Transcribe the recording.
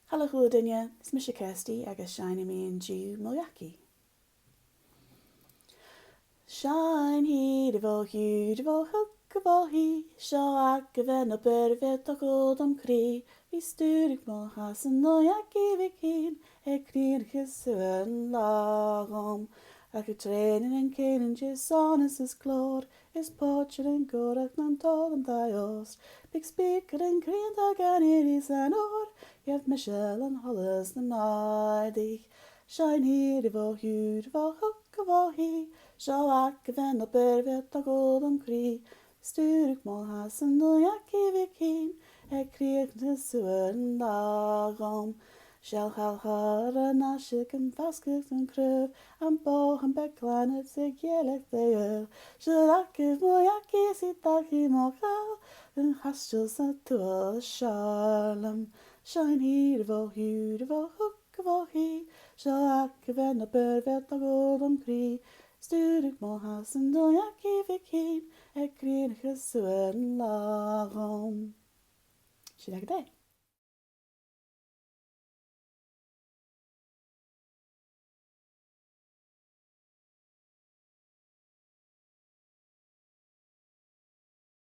Hello Dinja, it's Misha Kirsty agus Shine me and Jew Mo Dhachaidh. Shine he devo hu devo hook of he shall given a bird vet a goldum cree we sturig mo has and no Dhachaidh vikin e clear his and lagom like a training and caning just honest as clod is poacher and gorak nan told and dios big speaker and green again it is an or yet Michelle and Hollis the nighty shine he devo hu devo hook of he shall act then a bird vet a golden cree sturig mo has and no Dhachaidh vikin e clear his and lagom shall hal en ashik en vasket en kröv en boog en beklanet sig jelek de eul shall akkiv mo Dhachaidh sit aki mo gal en hastels na tuol shalom shine he devo hu devo hook of he shall akkiv en a bird vet a golden cree sturig mo has en no Dhachaidh vikin e krien gesuren lagom. She like day.